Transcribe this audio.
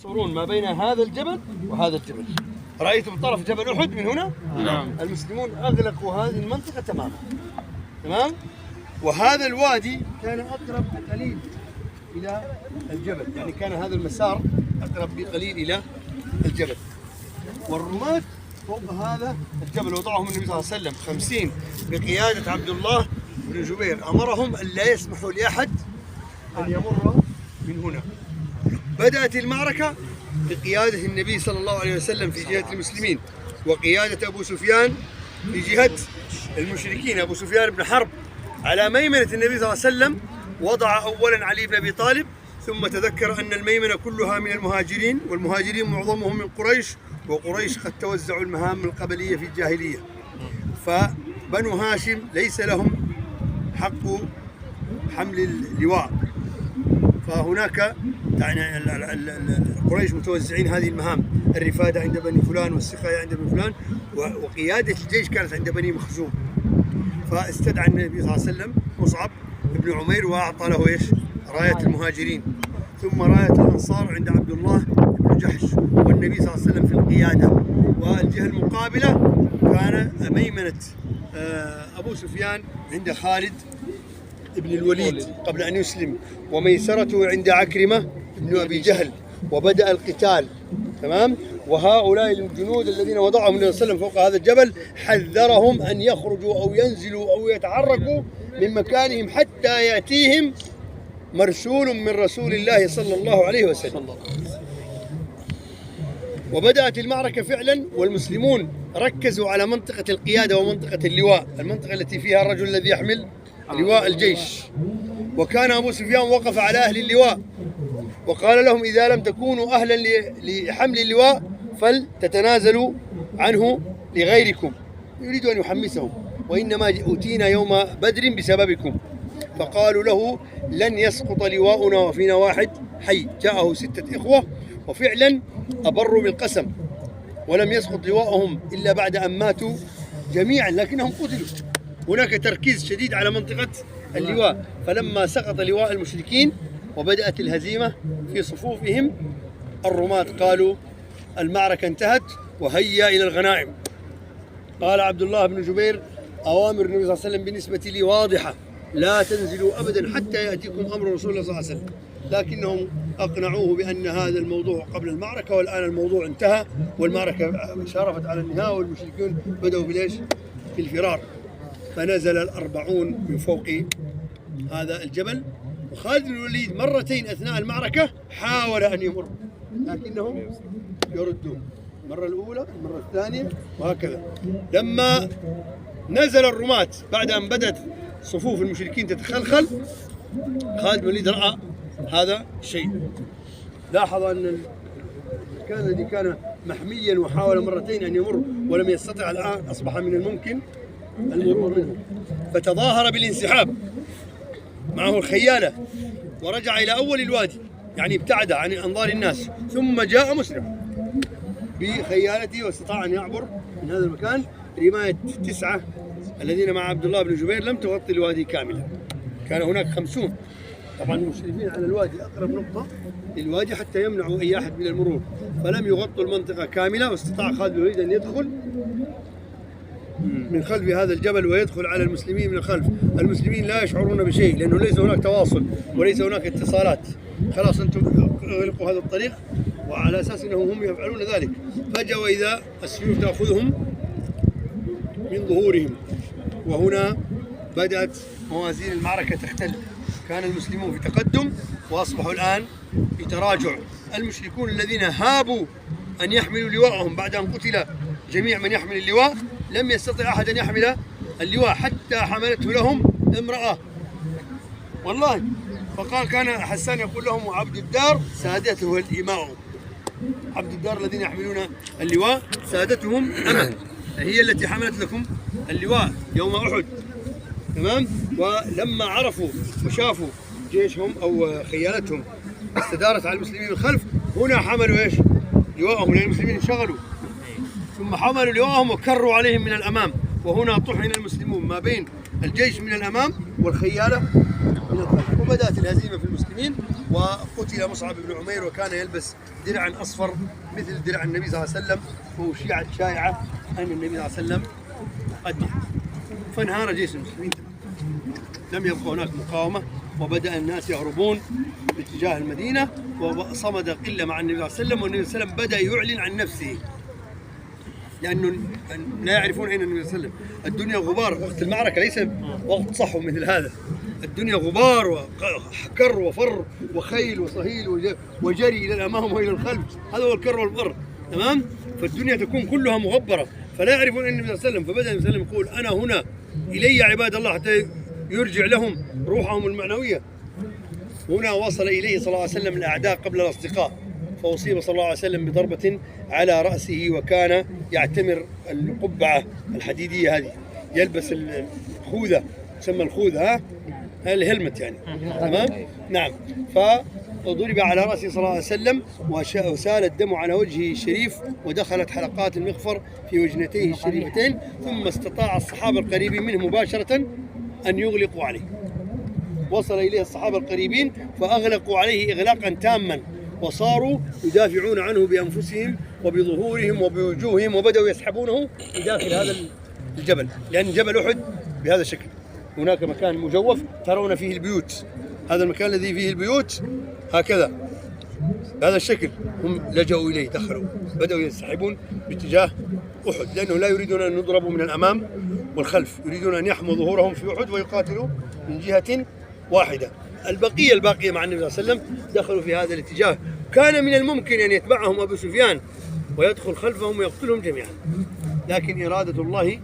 يحصرون ما بين هذا الجبل وهذا الجبل. رأيتم طرف جبل أحد من هنا؟ نعم. المسلمون أغلقوا هذه المنطقة تماما. تمام؟ وهذا الوادي كان أقرب بقليل إلى الجبل، يعني كان هذا المسار أقرب بقليل إلى الجبل. والرماة فوق هذا الجبل وضعهم النبي صلى الله عليه وسلم 50 بقيادة عبد الله بن جبير، أمرهم أن لا يسمحوا لأحد أن يمر من هنا. بدأت المعركة بقيادة النبي صلى الله عليه وسلم في جهة المسلمين، وقيادة أبو سفيان في جهة المشركين. أبو سفيان بن حرب على ميمنة النبي صلى الله عليه وسلم وضع أولا علي بن أبي طالب، ثم تذكر أن الميمنة كلها من المهاجرين، والمهاجرين معظمهم من قريش، وقريش قد توزعوا المهام القبلية في الجاهلية، فبنو هاشم ليس لهم حق حمل اللواء، فهناك يعني قريش متوزعين هذه المهام، الرفادة عند بني فلان والسقاية عند بني فلان، وقيادة الجيش كانت عند بني مخزوم. فاستدعى النبي صلى الله عليه وسلم مصعب بن عمير وأعطى له إيش؟ راية المهاجرين، ثم راية الأنصار عند عبد الله بن جحش، والنبي صلى الله عليه وسلم في القيادة. والجهة المقابلة كان ميمنة أبو سفيان عند خالد بن الوليد قبل أن يسلم، وميسرته عند عكرمة بن أبي جهل، وبدأ القتال. تمام؟ وهؤلاء الجنود الذين وضعهم النبي صلى الله عليه وسلم فوق هذا الجبل حذرهم أن يخرجوا أو ينزلوا أو يتحركوا من مكانهم حتى يأتيهم مرسول من رسول الله صلى الله عليه وسلم. وبدأت المعركة فعلا، والمسلمون ركزوا على منطقة القيادة ومنطقة اللواء، المنطقة التي فيها الرجل الذي يحمل لواء الجيش. وكان أبو سفيان وقف على أهل اللواء وقال لهم: إذا لم تكونوا أهلا لحمل اللواء فلتتنازلوا عنه لغيركم. يريد أن يحمسهم: وإنما أوتينا يوم بدر بسببكم. فقالوا له: لن يسقط لواؤنا وفينا واحد حي. جاءه 6 إخوة وفعلا أبروا بالقسم، ولم يسقط لواؤهم إلا بعد أن ماتوا جميعا، لكنهم قتلوا. هناك تركيز شديد على منطقة اللواء. فلما سقط لواء المشركين وبدأت الهزيمة في صفوفهم، الرماة قالوا: المعركة انتهت وهيا إلى الغنائم. قال عبد الله بن جبير: أوامر النبي صلى الله عليه وسلم بالنسبة لي واضحة، لا تنزلوا أبدا حتى يأتيكم أمر رسول الله صلى الله عليه وسلم. لكنهم أقنعوه بأن هذا الموضوع قبل المعركة، والآن الموضوع انتهى والمعركة شارفت على النهاية، والمشركون بدأوا بليش؟ في الفرار. فنزل 40 من فوق هذا الجبل، وخالد بن الوليد مرتين أثناء المعركة حاول أن يمر لكنهم يردون، المرة الأولى المرة الثانية وهكذا. لما نزل الرماة بعد أن بدأت صفوف المشركين تتخلخل، خالد بن الوليد رأى هذا الشيء، لاحظ أن المكان الذي كان محميا وحاول مرتين أن يمر ولم يستطع، الآن أصبح من الممكن المرور منه، فتظاهر بالانسحاب معه الخيالة ورجع إلى أول الوادي، يعني ابتعد عن أنظار الناس، ثم جاء مسرع بخيالته واستطاع أن يعبر من هذا المكان. رماية 9 الذين مع عبد الله بن جبير لم تغطي الوادي كاملا، كان هناك 50. طبعا المشرفين على الوادي أقرب نقطة للوادي حتى يمنعوا أي أحد من المرور، فلم يغطوا المنطقة كاملة، واستطاع خالد بن الوليد أن يدخل من خلف هذا الجبل ويدخل على المسلمين من الخلف. المسلمين لا يشعرون بشيء لأنه ليس هناك تواصل وليس هناك اتصالات، خلاص أنتم اغلقوا هذا الطريق، وعلى أساس أنهم هم يفعلون ذلك. فجأة وإذا السيوف تأخذهم من ظهورهم، وهنا بدأت موازين المعركة تختل. كان المسلمون في تقدم وأصبحوا الآن في تراجع. المشركون الذين هابوا أن يحملوا لواءهم بعد أن قتل جميع من يحمل اللواء، لم يستطع أحد أن يحمل اللواء حتى حملته لهم امرأة والله. فقال كان حسان يقول لهم: وعبد الدار سادته الإماء. عبد الدار الذين يحملون اللواء سادتهم أمة، هي التي حملت لكم اللواء يوم أحد. تمام؟ ولما عرفوا وشافوا جيشهم أو خيالتهم استدارت على المسلمين من الخلف، هنا حملوا إيش؟ لواءهم، لأن المسلمين انشغلوا، ثم حملوا لواءهم وكروا عليهم من الأمام. وهنا طحن المسلمون ما بين الجيش من الأمام والخيالة من الخلف. وبدأت الهزيمة في المسلمين، وقتل مصعب بن عمير وكان يلبس درعا أصفر مثل درع النبي صلى الله عليه وسلم، وشيعت شائعة أن النبي صلى الله عليه وسلم قد مات. فانهار جيش المسلمين، لم يبقى هناك مقاومة، وبدأ الناس يهربون باتجاه المدينة، وصمد قلة مع النبي صلى الله عليه وسلم، والنبي صلى الله عليه وسلم بدأ يعلن عن نفسه، لأنه لا يعرفون أين النبي صلى الله عليه وسلم. الدنيا غبار، وقت المعركة ليس وقت صحو مثل هذا، الدنيا غبار وكر وفر وخيل وصهيل وجري إلى الأمام وإلى الخلف، هذا هو الكر والفر، تمام؟ فالدنيا تكون كلها مغبرة، فلا يعرفون أن النبي صلى الله عليه وسلم. فبدأ النبي صلى الله عليه وسلم يقول: أنا هنا، إلي عباد الله، حتى يرجع لهم روحهم المعنوية. هنا وصل إليه صلى الله عليه وسلم الأعداء قبل الأصدقاء، فأصيب صلى الله عليه وسلم بضربة على رأسه، وكان يعتمر القبعة الحديدية هذه، يلبس الخوذة، تسمى الخوذة، الهلمت يعني، تمام؟ نعم. فضرب على رأسه صلى الله عليه وسلم، وسال الدم على وجهه الشريف، ودخلت حلقات المغفر في وجنتيه الشريفتين، ثم استطاع الصحابة القريبين منه مباشرة أن يغلقوا عليه. وصل إليه الصحابة القريبين فأغلقوا عليه إغلاقا تاما، وصاروا يدافعون عنه بأنفسهم وبظهورهم وبوجوههم، وبدأوا يسحبونه داخل هذا الجبل، لأن جبل أحد بهذا الشكل، هناك مكان مجوف ترون فيه البيوت، هذا المكان الذي فيه البيوت هكذا بهذا الشكل، هم لجأوا إليه، دخلوا بدأوا ينسحبون باتجاه أحد، لأنه لا يريدون أن يضربوا من الأمام والخلف، يريدون أن يحموا ظهورهم في أحد ويقاتلوا من جهة واحدة. الباقية مع النبي صلى الله عليه وسلم دخلوا في هذا الاتجاه. كان من الممكن أن يتبعهم أبو سفيان ويدخل خلفهم ويقتلهم جميعا، لكن إرادة الله